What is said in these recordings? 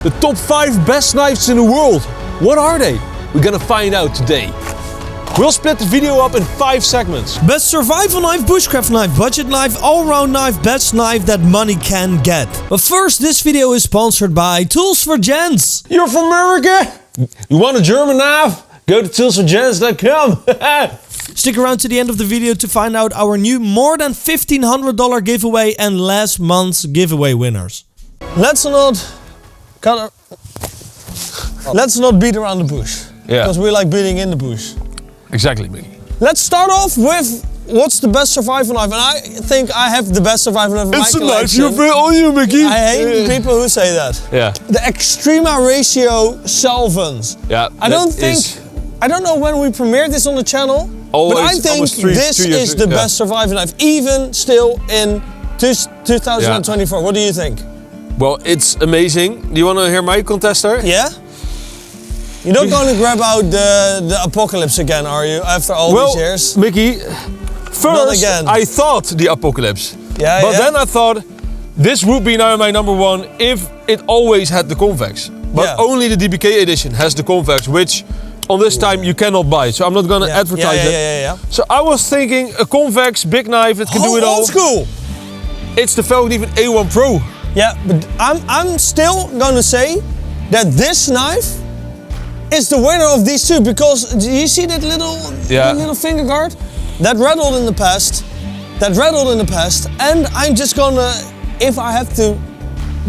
The top 5 best knives in the world. What are they? We're gonna find out today. We'll split the video up in 5 segments. Best survival knife, bushcraft knife, budget knife, all-round knife, best knife that money can get. But first, this video is sponsored by Tools for Gents. You're from America? You want a German knife? Go to toolsforgents.com. Stick around to the end of the video to find out our new more than $1,500 giveaway and last month's giveaway winners. Let's not beat around the bush. Yeah. Because we like beating in the bush. Exactly, Mikkie. Let's start off with what's the best survival knife, and I think I have the best survival knife in my collection. It's a knife you built on you, Mikkie. I hate people who say that. Yeah. The Extrema Ratio Solvents. Yeah. I don't know when we premiered this on the channel, but I think this is the best survival knife, even still in 2024. Yeah. What do you think? Well, it's amazing. Do you want to hear my contester? Yeah? You're not going to grab out the Apocalypse again, are you, after all these years? Mikkie, first I thought the Apocalypse. Yeah, but then I thought this would be now my number one if it always had the convex. But only the DBK edition has the convex, which on this time you cannot buy. So I'm not going to advertise it. Yeah. So I was thinking a convex big knife that can do it all. Old school. It's the Falcon A1 Pro. Yeah, but I'm still going to say that this knife is the winner of these two, because do you see that little finger guard? That rattled in the past. And I'm just gonna, if I have to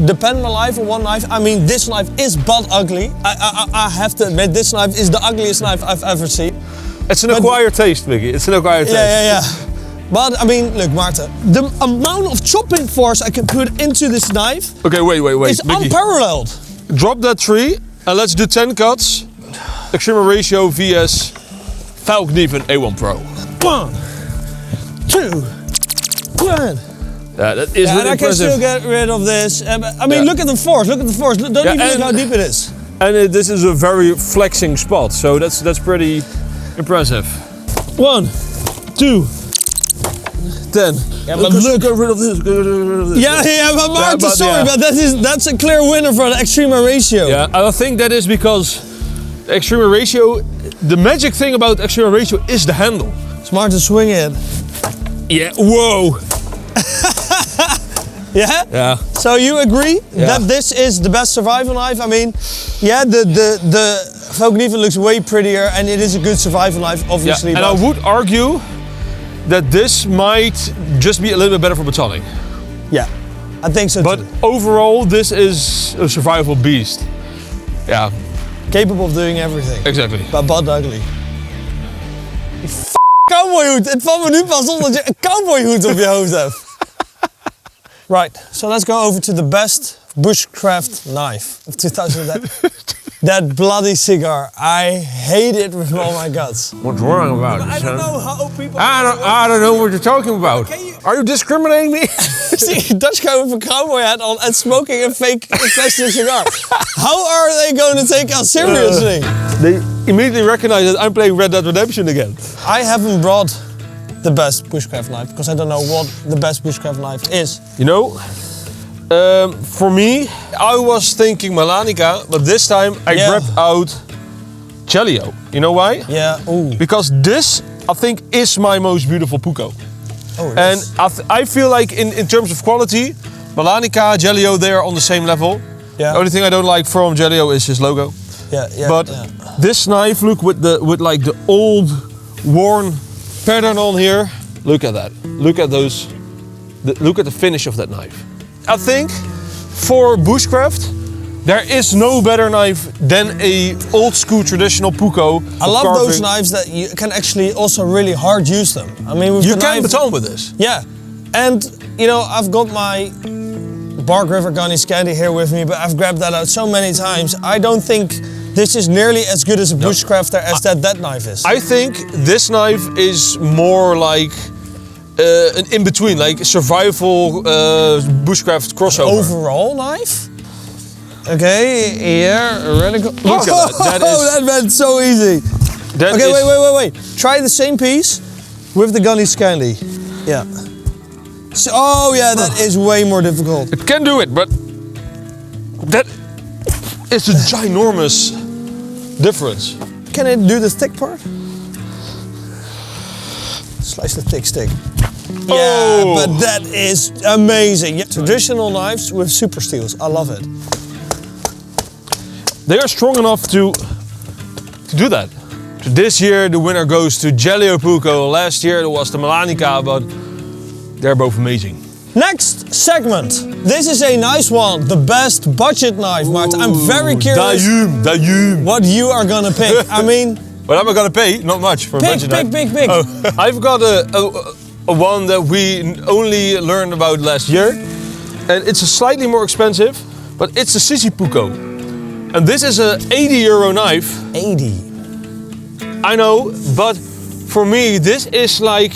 depend my life on one knife, I mean this knife is butt ugly. I have to admit, this knife is the ugliest knife I've ever seen. It's an acquired taste, Mikkie. It's an acquired taste. Yeah. But I mean, look, Maarten, the amount of chopping force I can put into this knife wait, is Mikkie, unparalleled. Drop that tree and let's do 10 cuts. Extrema Ratio vs Falcon A1 Pro. 1, 2, 1. Yeah, that is really and I can impressive. still get rid of this. I mean, look at the force. Don't even look how deep it is. And this is a very flexing spot, so that's pretty impressive. 1, 2, 10. Yeah, but look, get rid of this. Yeah, but Maarten, sorry, but that's a clear winner for the Extrema Ratio. Yeah, I think that is because the Extrema Ratio, the magic thing about Extrema Ratio is the handle. Smart to swing it. Yeah, whoa. Yeah? Yeah. So you agree that this is the best survival knife? I mean, yeah, the Falcon even looks way prettier and it is a good survival knife, obviously. Yeah, and I would argue that this might just be a little bit better for battalion. Yeah, I think so but too. Overall, this is a survival beast. Yeah. Capable of doing everything. Exactly. But butt ugly. Die cowboyhoed. Het valt me nu pas op dat je een cowboyhoed op je hoofd hebt. Right, so let's go over to the best bushcraft knife of 2010. That bloody cigar. I hate it with all my guts. What's wrong about it, I don't know how people... I don't know what you're talking about. Are you discriminating me? See a Dutch guy with a cowboy hat on and smoking a fake plastic cigar. How are they going to take us seriously? They immediately recognize that I'm playing Red Dead Redemption again. I haven't brought the best bushcraft knife because I don't know what the best bushcraft knife is. You know, for me, I was thinking Malanica, but this time I grabbed out Gelio. You know why? Yeah. Ooh. Because this, I think, is my most beautiful Puko. Oh, and I feel like in terms of quality, Malanica, Gelio, they are on the same level. Yeah. The only thing I don't like from Gelio is his logo. Yeah. But this knife, look with like the old, worn pattern on here. Look at that. Look at those. Look at the finish of that knife. I think for bushcraft, there is no better knife than a old school traditional Puko. I love those knives that you can actually also really hard use them. I mean, you can baton with this. Yeah, and you know, I've got my Bark River Gunny Scandi here with me, but I've grabbed that out so many times. I don't think this is nearly as good as a bushcrafter as that knife is. I think this knife is more like an in-between, like survival bushcraft crossover. Overall knife? Okay, here, radical. Look at that. That went so easy. Okay, wait. Try the same piece with the Gunny Scandi. Yeah. So, that is way more difficult. It can do it, but that It's a ginormous difference. Can it do the thick part? Slice the thick stick. Yeah, Oh. but that is amazing. Yeah, traditional knives with super steels. I love it. They are strong enough to do that. So this year the winner goes to Gelio Puco. Last year it was the Melanica, but they're both amazing. Next segment. This is a nice one. The best budget knife, Maarten. I'm very curious Dayum. what you are gonna pick. I mean, What am I gonna pay? Not much for a budget knife. pick. Oh, I've got a one that we only learned about last year, and it's a slightly more expensive, but it's a Sissy Puco, and this is a €80 knife. 80. I know, but for me, this is like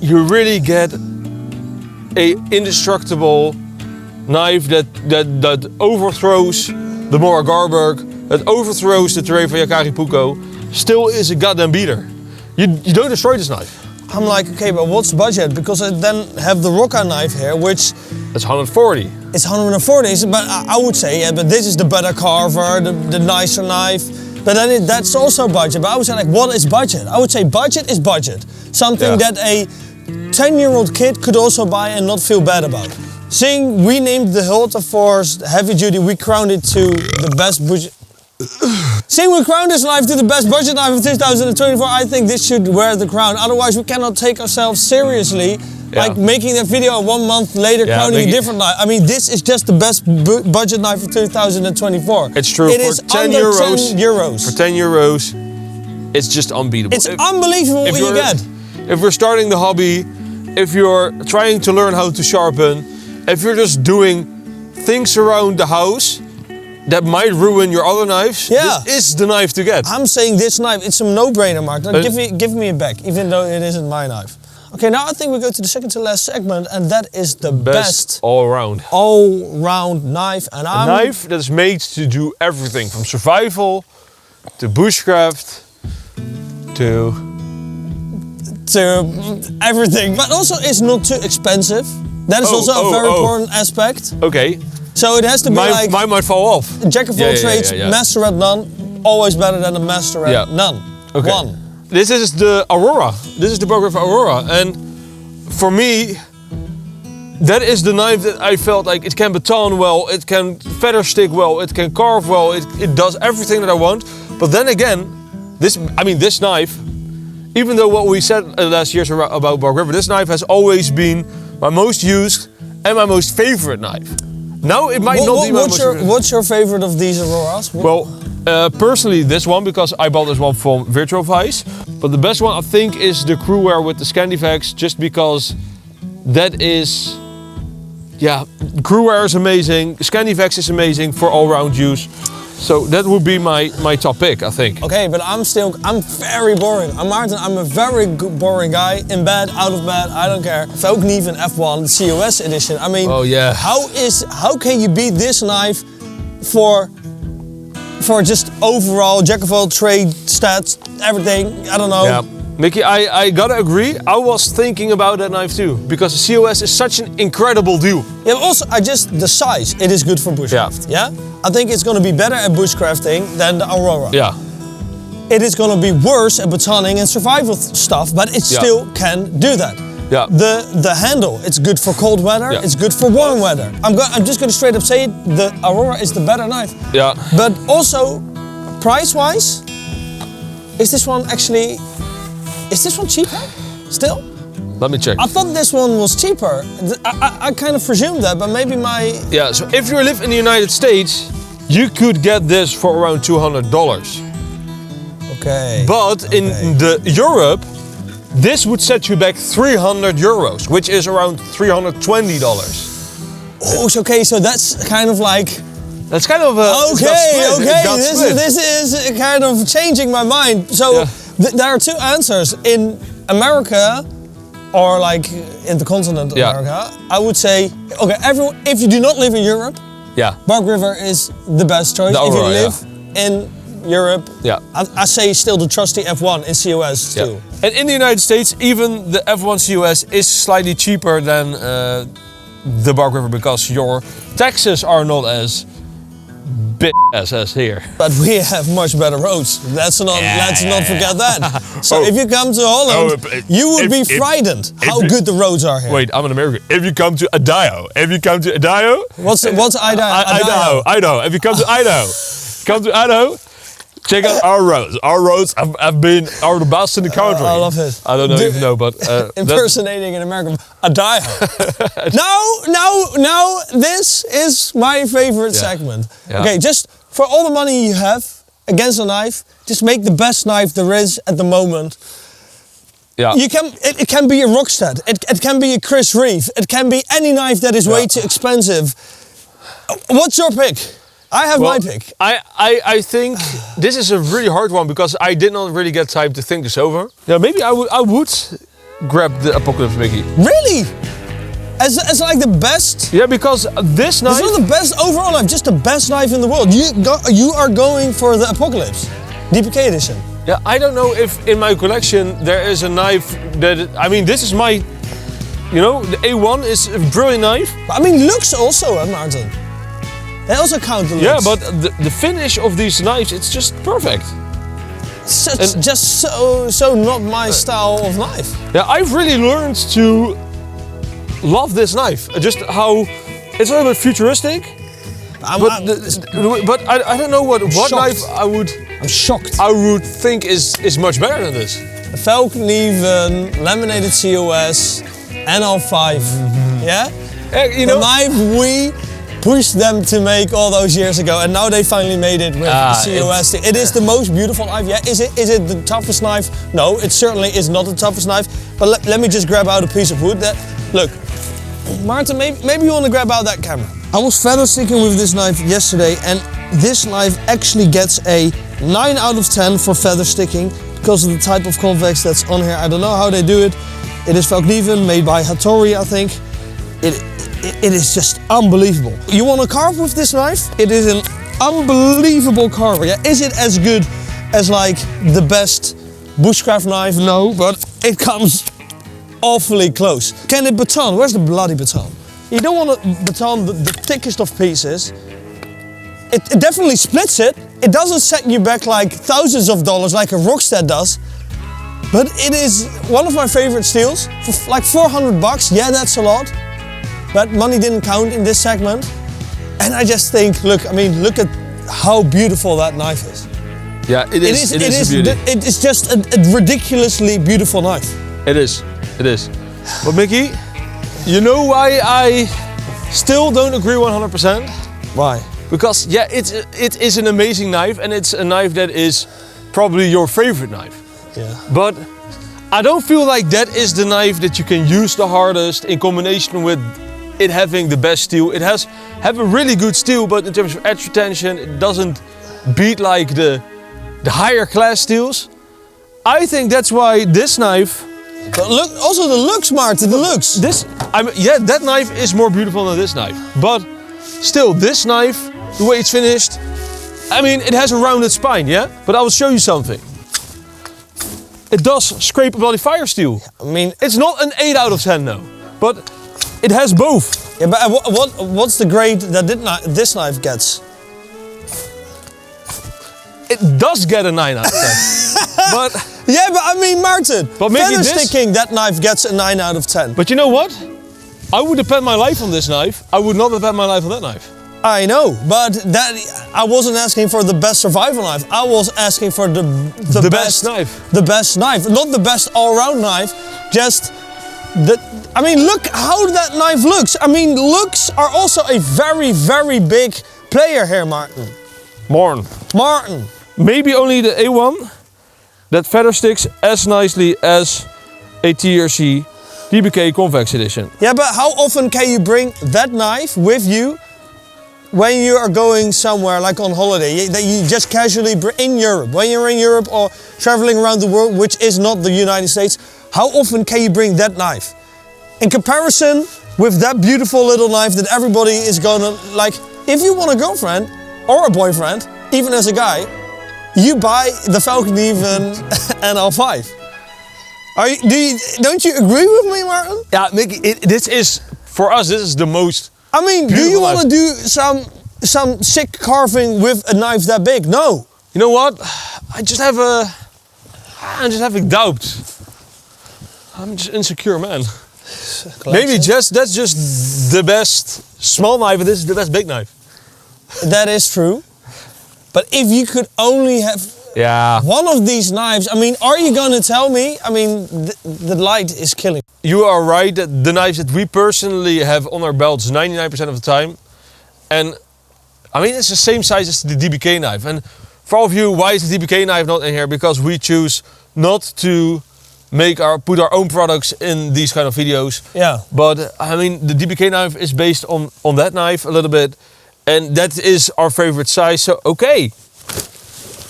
you really get a indestructible knife that overthrows the Mora Garberg, that overthrows the Terrain van Yakari Puco, still is a goddamn beater. You don't destroy this knife. I'm like, okay, but what's the budget? Because I then have the Rocca knife here, which That's 140. is 140. But I would say, yeah, but this is the better carver, the nicer knife. But then that's also budget. But I would say, like, what is budget? I would say budget is budget. Something that a 10-year-old kid could also buy and not feel bad about. Seeing we named the Hulta Force heavy duty, we crowned it to the best budget. Seeing we crowned this knife to the best budget knife of 2024, I think this should wear the crown. Otherwise, we cannot take ourselves seriously. Like making that video 1 month later, crowning a different knife. I mean, this is just the best budget knife of 2024. It's true. It for is 10 under euros, 10 euros. For 10 euros, it's just unbeatable. It's unbelievable what you get. If we're starting the hobby, if you're trying to learn how to sharpen, if you're just doing things around the house that might ruin your other knives, this is the knife to get. I'm saying this knife, it's a no-brainer, Maarten. Give me it back, even though it isn't my knife. Okay, now I think we go to the second to last segment, and that is the best all-round knife. And a knife that's made to do everything from survival to bushcraft to everything, but also it's not too expensive. That is also a very important aspect. Okay. So it has to be like mine might fall off. Jack of all trades, master at none, always better than a master at none. Okay. One. This is the Aurora. This is the Bushcraft Aurora, and for me, that is the knife that I felt like it can baton well, it can feather stick well, it can carve well, it does everything that I want. But then again, this knife, even though what we said last year about Bushcraft, this knife has always been my most used and my most favorite knife. Now it might not be my most favorite. What's your favorite of these Auroras? Well, personally this one, because I bought this one from Virtual Vice. But the best one I think is the Crewwear with the Scandivax, just because that is, Crewwear is amazing, Scandivax is amazing for all-round use. So that would be my top pick, I think. Okay, but I'm very boring. Maarten, I'm a very boring guy. In bed, out of bed, I don't care. Ook niet van F1, the COS edition. I mean, how can you beat this knife for just overall jack of all trade stats, everything? I don't know. Yeah. Mikkie, I gotta agree. I was thinking about that knife too, because the COS is such an incredible deal. Yeah, but also the size, it is good for bushcraft. Yeah. I think it's going to be better at bushcrafting than the Aurora. Yeah. It is going to be worse at batoning and survival stuff, but it still can do that. Yeah. The handle, it's good for cold weather, it's good for warm weather. I'm just going to straight up say it, the Aurora is the better knife. Yeah. But also, price-wise, is this one cheaper still? Let me check. I thought this one was cheaper. I kind of presumed that, but maybe my... Yeah, so if you live in the United States, you could get this for around $200. Okay. But in Europe, this would set you back €300, which is around $320. Oh, okay, so that's kind of like... That's kind of a... This is kind of changing my mind. So there are two answers. In America, or like in the continent of America, I would say, okay, if you do not live in Europe, Bark River is the best choice. The Aurora, if you live in Europe, I say still the trusty F1 in COS still. And in the United States, even the F1 COS is slightly cheaper than the Bark River, because your taxes are not as big. as here. But we have much better roads. Let's not forget that. So if you come to Holland, you would be frightened how good the roads are here. Wait, I'm an American. If you come to Idaho, what's Idaho? Idaho. If you come to Idaho, check out our roads. Our roads have been are the best in the country. I love it. I don't know if you know, but impersonating an American. Idaho. Now, this is my favorite segment. Yeah. Okay, just for all the money you have against a knife, just make the best knife there is at the moment. Yeah. It can be a Rockstead. It can be a Chris Reeve. It can be any knife that is way too expensive. What's your pick? I have my pick. I think this is a really hard one because I did not really get time to think this over. Yeah, maybe I would grab the Apocalypse Mikkie. Really? As like the best? Yeah, because this knife... It's not the best overall knife, just the best knife in the world. You are going for the Apocalypse, DPK edition. Yeah, I don't know if in my collection there is a knife that... I mean, this is my... You know, the A1 is a brilliant knife. I mean, looks also, Martin. They also count the looks. Yeah, but the finish of these knives, it's just perfect. Just so not my style of knife. Yeah, I've really learned to love this knife. Just how it's a little bit futuristic. But I don't know what knife I would. I'm shocked. I would think is much better than this. A Falcon laminated COS, NL5. Yeah. You know, the knife we pushed them to make all those years ago, and now they finally made it with the COS. It is the most beautiful knife. Yeah, is it the toughest knife? No, it certainly is not the toughest knife. But let me just grab out a piece of wood. Look, Martin, maybe you want to grab out that camera. I was feather sticking with this knife yesterday, and this knife actually gets a 9 out of 10 for feather sticking because of the type of convex that's on here. I don't know how they do it. It is Falcon made by Hattori, I think. It is just unbelievable. You want to carve with this knife? It is an unbelievable carver. Yeah, is it as good as like the best Bushcraft knife? No, but it comes awfully close. Can it baton? Where's the bloody baton? You don't want to baton the thickest of pieces. It definitely splits it. It doesn't set you back like thousands of dollars like a Rockstead does. But it is one of my favorite steals. For like 400 bucks, yeah, that's a lot. But money didn't count in this segment. And I just think, look at how beautiful that knife is. Yeah, it is a beauty. It is just a ridiculously beautiful knife. It is. But Mikkie, you know why I still don't agree 100%? Why? Because yeah, it is an amazing knife, and it's a knife that is probably your favorite knife. Yeah. But I don't feel like that is the knife that you can use the hardest in combination with it having the best steel. It have a really good steel, but in terms of edge retention, it doesn't beat like the higher class steels. I think that's why this knife. But look, also the looks, Martin, the looks. Yeah, that knife is more beautiful than this knife. But still, this knife, the way it's finished, I mean, it has a rounded spine, yeah? But I will show you something. It does scrape a bloody fire steel. I mean, it's not an 8 out of 10 though, but it has both. Yeah, but what's the grade that this knife gets? It does get a 9 out of 10. But yeah, but I mean, Martin, feather sticking, that knife gets a 9 out of 10. But you know what? I would depend my life on this knife. I would not depend my life on that knife. I know, but I wasn't asking for the best survival knife. I was asking for the best knife. The best knife, not the best all-round knife. Just I mean, look how that knife looks. I mean, looks are also a very, very big player here, Martin. Martin. Maybe only the A1 that feather sticks as nicely as a TRC DBK Convex Edition. Yeah, but how often can you bring that knife with you when you are going somewhere like on holiday, that you just casually in Europe, when you're in Europe or traveling around the world, which is not the United States, how often can you bring that knife? In comparison with that beautiful little knife that everybody is gonna like, if you want a girlfriend or a boyfriend, even as a guy, you buy the Falcon NL5. Don't you agree with me, Martin? Yeah, Mikkie, this is, for us, this is the most. I mean, do you want to do some some sick carving with a knife that big. No. You know what? I just have a doubt. I'm just insecure, man. Maybe that's just the best small knife, and this is the best big knife. That is true. But if you could only have one of these knives, I mean, are you going to tell me? I mean, the light is killing. You are right that the knives that we personally have on our belts 99% of the time. And I mean, it's the same size as the DBK knife. And for all of you, why is the DBK knife not in here? Because we choose not to put our own products in these kind of videos. Yeah. But I mean, the DBK knife is based on that knife a little bit. And that is our favorite size. So, okay.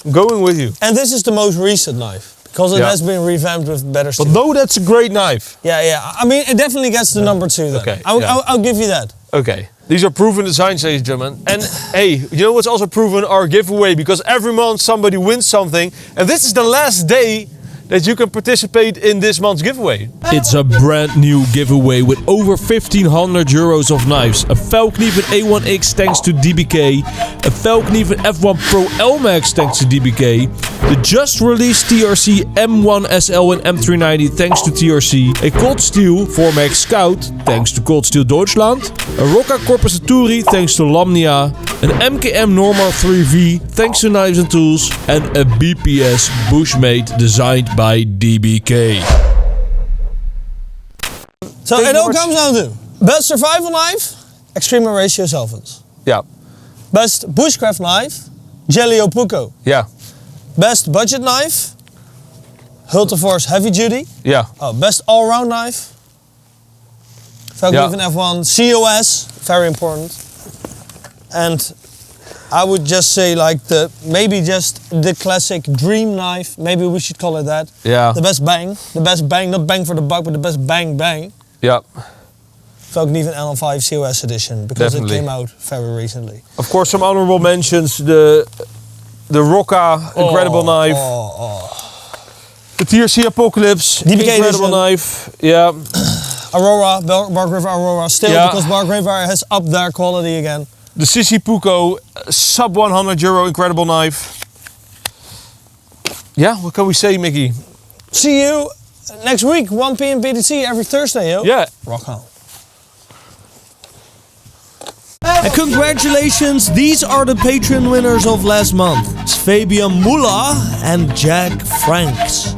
I'm going with you. And this is the most recent knife. Because it has been revamped with better steel. But no, that's a great knife. Yeah. I mean, it definitely gets the number 2 then. Okay. I'll give you that. Okay. These are proven designs, ladies and gentlemen. And hey, you know what's also proven? Our giveaway. Because every month somebody wins something. And this is the last day that you can participate in this month's giveaway. It's a brand new giveaway with over 1,500 euros of knives. A Valknieven A1X thanks to DBK. A Valknieven F1 Pro L-Max thanks to DBK. The just released TRC M1 SL and M390 thanks to TRC. A Cold Steel 4MAX Scout thanks to Cold Steel Deutschland. A Rocca Corpus Saturi thanks to Lamnia. An MKM Norma 3V thanks to Knives and Tools. And a BPS Bushmade designed by DBK. So it all comes down to best survival knife, Extrema Ratio Solvents. Yeah. Best bushcraft knife, Gelio Pucco. Yeah. Best budget knife, Hulteforce Heavy Duty. Yeah. Oh, best all-round knife, Valknieven F1 COS, very important. And I would just say like maybe just the classic dream knife, maybe we should call it that. Yeah. The best bang, not bang for the buck, but the best bang. Yeah. Valknieven LN5 COS edition, because Definitely. it came out very recently. Of course, some honorable mentions, the Rocca, incredible knife. The TRC Apocalypse, DBK incredible edition. knife. Yeah. Aurora, Bargrave Aurora, still because Bargrave has upped their quality again. The Sissy Pucco, sub 100 euro, incredible knife. Yeah, what can we say, Mikkie? See you next week, 1 p.m. BTC every Thursday, yo. Yeah. Rock on. And congratulations, these are the Patreon winners of last month. It's Fabian Muller and Jack Franks.